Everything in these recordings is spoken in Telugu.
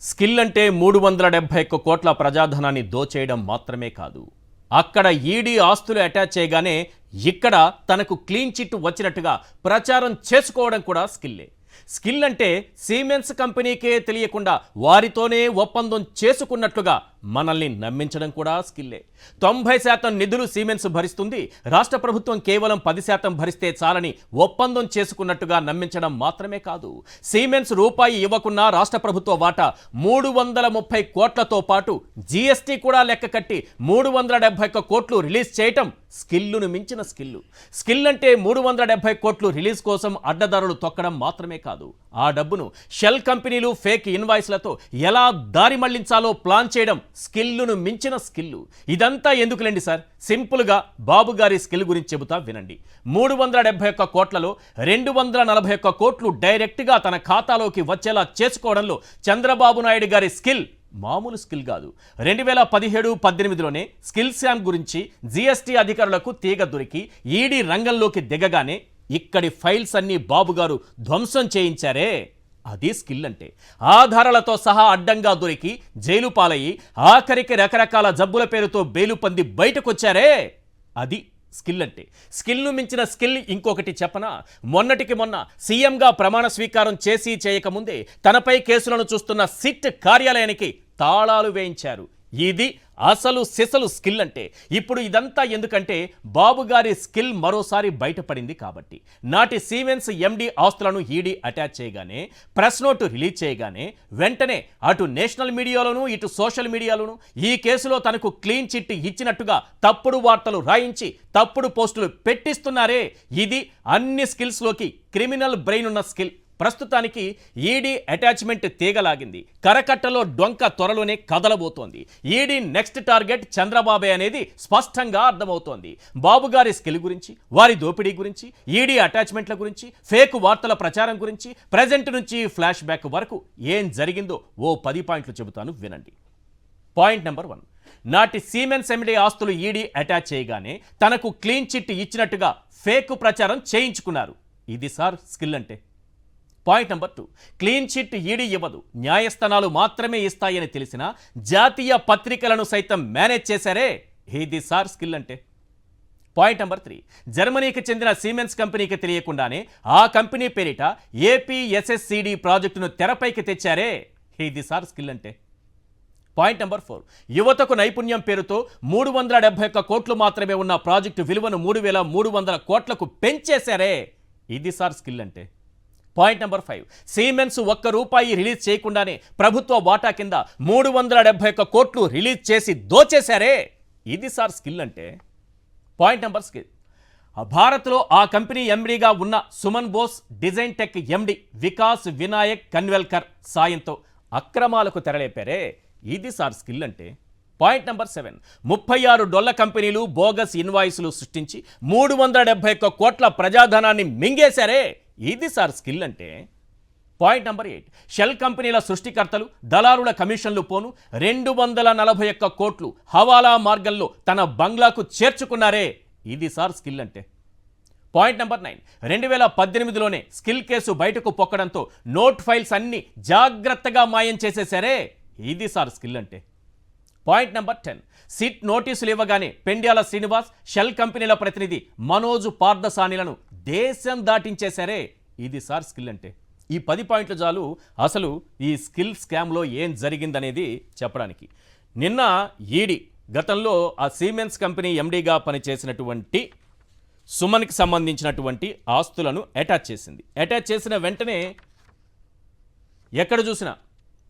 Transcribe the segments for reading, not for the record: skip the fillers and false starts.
స్కిల్ అంటే 371 కోట్ల ప్రజాధనాన్ని దోచేయడం మాత్రమే కాదు. అక్కడ ఈడీ ఆస్తులు అటాచ్ చేయగానే ఇక్కడ తనకు క్లీన్ చిట్ వచ్చినట్టుగా ప్రచారం చేసుకోవడం కూడా స్కిల్లే. స్కిల్ అంటే సిమెన్స్ కంపెనీకే తెలియకుండా వారితోనే ఒప్పందం చేసుకున్నట్లుగా మనల్ని నమ్మించడం కూడా స్కిల్లే. 90% నిధులు సిమెన్స్ భరిస్తుంది, రాష్ట్ర ప్రభుత్వం కేవలం 10% భరిస్తే చాలని ఒప్పందం చేసుకున్నట్టుగా నమ్మించడం మాత్రమే కాదు, సిమెన్స్ రూపాయి ఇవ్వకున్నా రాష్ట్ర ప్రభుత్వ వాటా 330 కోట్లతో పాటు జీఎస్టీ కూడా లెక్క కట్టి 371 కోట్లు రిలీజ్ చేయటం స్కిల్లును మించిన స్కిల్లు. స్కిల్ అంటే 370 కోట్లు రిలీజ్ కోసం అడ్డదారులు తొక్కడం మాత్రమే కాదు, ఆ డబ్బును షెల్ కంపెనీలు ఫేక్ ఇన్వాయిస్లతో ఎలా దారి మళ్లించాలో ప్లాన్ చేయడం స్కిల్లును మించిన స్కిల్లు. ఇదంతా ఎందుకులేండి సార్, సింపుల్గా బాబు గారి స్కిల్ గురించి చెబుతా వినండి. 371 కోట్లలో 241 కోట్లు డైరెక్ట్గా తన ఖాతాలోకి వచ్చేలా చేసుకోవడంలో చంద్రబాబు నాయుడు గారి స్కిల్ మామూలు స్కిల్ కాదు. 2017-18లోనే స్కిల్ శామ్ గురించి జీఎస్టీ అధికారులకు తీగ దొరికి ఈడీ రంగంలోకి దిగగానే ఇక్కడి ఫైల్స్ అన్నీ బాబుగారు ధ్వంసం చేయించారే, అది స్కిల్ అంటే. ఆధారాలతో సహా అడ్డంగా దొరికి జైలు పాలయ్యి ఆఖరికి రకరకాల జబ్బుల పేరుతో బెయిలు పొంది బయటకొచ్చారే, అది స్కిల్ అంటే. స్కిల్ను మించిన స్కిల్ ఇంకొకటి చెప్పనా? మొన్నటికి మొన్న సీఎంగా ప్రమాణ స్వీకారం చేసి చేయకముందే తనపై కేసులను చూస్తున్న సిట్ కార్యాలయానికి తాళాలు వేయించారు. ఇది అసలు సిసలు స్కిల్ అంటే. ఇప్పుడు ఇదంతా ఎందుకంటే బాబు గారి స్కిల్ మరోసారి బయటపడింది కాబట్టి. నాటి సిమెన్స్ ఎండి ఆస్తులను ఈడీ అటాచ్ చేయగానే, ప్రెస్ నోటు రిలీజ్ చేయగానే వెంటనే అటు నేషనల్ మీడియాలోనూ ఇటు సోషల్ మీడియాలోనూ ఈ కేసులో తనకు క్లీన్ చిట్ ఇచ్చినట్టుగా తప్పుడు వార్తలు రాయించి తప్పుడు పోస్టులు పెట్టిస్తున్నారే, ఇది అన్ని స్కిల్స్లోకి క్రిమినల్ బ్రెయిన్ ఉన్న స్కిల్. ప్రస్తుతానికి ఈడీ అటాచ్మెంట్ తీగలాగింది, కరకట్టలో డొంక త్వరలోనే కదలబోతోంది. ఈడీ నెక్స్ట్ టార్గెట్ చంద్రబాబే అనేది స్పష్టంగా అర్థమవుతోంది. బాబు గారి స్కిల్ గురించి, వారి దోపిడీ గురించి, ఈడీ అటాచ్మెంట్ల గురించి, ఫేక్ వార్తల ప్రచారం గురించి, ప్రజెంట్ నుంచి ఫ్లాష్ బ్యాక్ వరకు ఏం జరిగిందో ఓ 10 పాయింట్లు చెబుతాను వినండి. పాయింట్ నెంబర్ 1, నాటి సిమెన్స్ ఎండి ఆస్తులు ఈడీ అటాచ్ చేయగానే తనకు క్లీన్ చిట్ ఇచ్చినట్టుగా ఫేక్ ప్రచారం చేయించుకున్నారు. ఇది సార్ స్కిల్ అంటే. Point number 2, clean chit ED ఇవ్వదు, న్యాయస్థానాలు మాత్రమే ఇస్తాయని తెలిసిన జాతీయ పత్రికలను సైతం మేనేజ్ చేశారే, ఇది సార్ స్కిల్ అంటే. పాయింట్ నెంబర్ 3, జర్మనీకి చెందిన సిమెన్స్ కంపెనీకి తెలియకుండానే ఆ కంపెనీ పేరిట ఏపీఎస్ఎస్సిడి ప్రాజెక్టును తెరపైకి తెచ్చారే, ఇది సార్ స్కిల్ అంటే. పాయింట్ నెంబర్ 4, యువతకు నైపుణ్యం పేరుతో 371 కోట్లు మాత్రమే ఉన్న ప్రాజెక్టు విలువను 3,300 కోట్లకు పెంచేశారే, ఇది సార్ స్కిల్ అంటే. పాయింట్ నెంబర్ 5, సిమెన్స్ ₹1 రిలీజ్ చేయకుండానే ప్రభుత్వ వాటా కింద 371 కోట్లు రిలీజ్ చేసి దోచేశారే, ఇది సార్ స్కిల్ అంటే. పాయింట్ నెంబర్ 6, భారత్లో ఆ కంపెనీ ఎండీగా ఉన్న సుమన్ బోస్ డిజైన్ టెక్ ఎండి వికాస్ వినాయక్ కన్వెల్కర్ సాయంతో అక్రమాలకు తెరలేపారే, ఇది సార్ స్కిల్ అంటే. పాయింట్ నెంబర్ 7, 36 డొల్ల కంపెనీలు బోగస్ ఇన్వాయిస్లు సృష్టించి 371 కోట్ల ప్రజాధనాన్ని మింగేశారే, ఇది సార్ స్కిల్ అంటే. పాయింట్ నెంబర్ 8, షెల్ కంపెనీల సృష్టికర్తలు దళారుల కమిషన్లు పోను 241 కోట్లు హవాలా మార్గంలో తన బంగ్లాకు చేర్చుకున్నారే, ఇది సార్ స్కిల్ అంటే. పాయింట్ నెంబర్ 9, 2018లోనే స్కిల్ కేసు బయటకు పొక్కడంతో నోట్ ఫైల్స్ అన్ని జాగ్రత్తగా మాయం చేసేశారే, ఇది సార్ స్కిల్ అంటే. పాయింట్ నెంబర్ 10, సిట్ నోటీసులు ఇవ్వగానే పెండ్యాల శ్రీనివాస్, షెల్ కంపెనీల ప్రతినిధి మనోజ్ పార్దసానిలను దేశం దాటించేశారే, ఇది సార్ స్కిల్ అంటే. ఈ 10 పాయింట్లు చాలు అసలు ఈ స్కిల్ స్కామ్లో ఏం జరిగిందనేది చెప్పడానికి. నిన్న ఈడీ గతంలో ఆ సిమెన్స్ కంపెనీ ఎండీగా పనిచేసినటువంటి సుమన్కి సంబంధించినటువంటి ఆస్తులను అటాచ్ చేసింది. అటాచ్ చేసిన వెంటనే ఎక్కడ చూసినా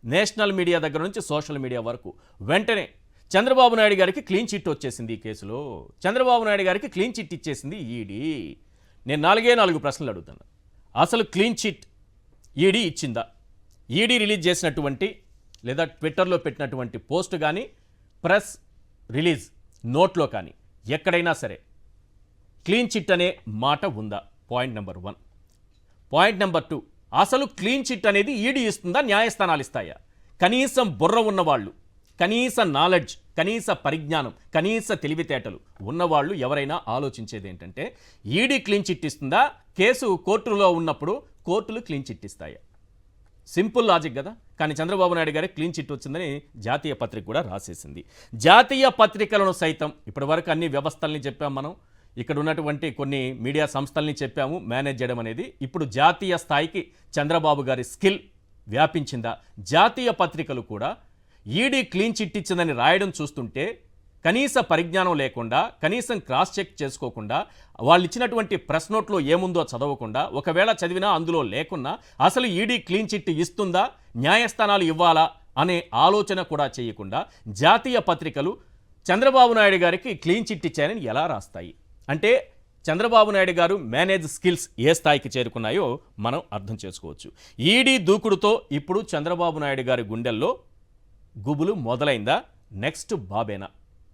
నేషనల్ మీడియా దగ్గర నుంచి సోషల్ మీడియా వరకు వెంటనే చంద్రబాబు నాయుడు గారికి క్లీన్ చిట్ వచ్చేసింది. ఈ కేసులో చంద్రబాబు నాయుడు గారికి క్లీన్ చిట్ ఇచ్చేసింది ఈడీ. నేను 4 ప్రశ్నలు అడుగుతాను. అసలు క్లీన్ చిట్ ఈడీ ఇచ్చిందా? ఈడీ రిలీజ్ చేసినటువంటి లేదా ట్విట్టర్లో పెట్టినటువంటి పోస్ట్ కానీ, ప్రెస్ రిలీజ్ నోట్లో కానీ ఎక్కడైనా సరే క్లీన్ చిట్ అనే మాట ఉందా? Point number 1. పాయింట్ నెంబర్ 2, అసలు క్లీన్ చిట్ అనేది ఈడీ ఇస్తుందా, న్యాయస్థానాలు ఇస్తాయా? కనీసం బుర్ర ఉన్నవాళ్ళు, కనీస నాలెడ్జ్, కనీస పరిజ్ఞానం, కనీస తెలివితేటలు ఉన్నవాళ్ళు ఎవరైనా ఆలోచించేది ఏంటంటే ఈడీ క్లీన్ చిట్ ఇస్తుందా, కేసు కోర్టులో ఉన్నప్పుడు కోర్టులు క్లీన్ చిట్ ఇస్తాయా? సింపుల్ లాజిక్ కదా. కానీ చంద్రబాబు నాయుడు గారి క్లీన్ చిట్ వచ్చిందని జాతీయ పత్రిక కూడా రాసేసింది. జాతీయ పత్రికలను సైతం ఇప్పటివరకు అన్ని వ్యవస్థల్ని చెప్పాం మనం, ఇక్కడ ఉన్నటువంటి కొన్ని మీడియా సంస్థల్ని చెప్పాము మేనేజ్ చేయడం అనేది. ఇప్పుడు జాతీయ స్థాయికి చంద్రబాబు గారి స్కిల్ వ్యాపించిందా? జాతీయ పత్రికలు కూడా ఈడీ క్లీన్ చిట్ ఇచ్చిందని రాయడం చూస్తుంటే కనీస పరిజ్ఞానం లేకుండా, కనీసం క్రాస్ చెక్ చేసుకోకుండా, వాళ్ళు ఇచ్చినటువంటి ప్రెస్ నోట్లో ఏముందో చదవకుండా, ఒకవేళ చదివినా అందులో లేకున్నా అసలు ఈడీ క్లీన్ చిట్ ఇస్తుందా, న్యాయస్థానాలు ఇవ్వాలా అనే ఆలోచన కూడా చేయకుండా జాతీయ పత్రికలు చంద్రబాబు నాయుడు గారికి క్లీన్ చిట్ ఇచ్చారని ఎలా రాస్తాయి? అంటే చంద్రబాబు నాయుడు గారు మేనేజ్ స్కిల్స్ ఏ స్థాయికి చేరుకున్నాయో మనం అర్థం చేసుకోవచ్చు. ఈడీ దూకుడుతో ఇప్పుడు చంద్రబాబు నాయుడు గారి గుండెల్లో గుబులు మొదలైందా? నెక్స్ట్ బాబేనా?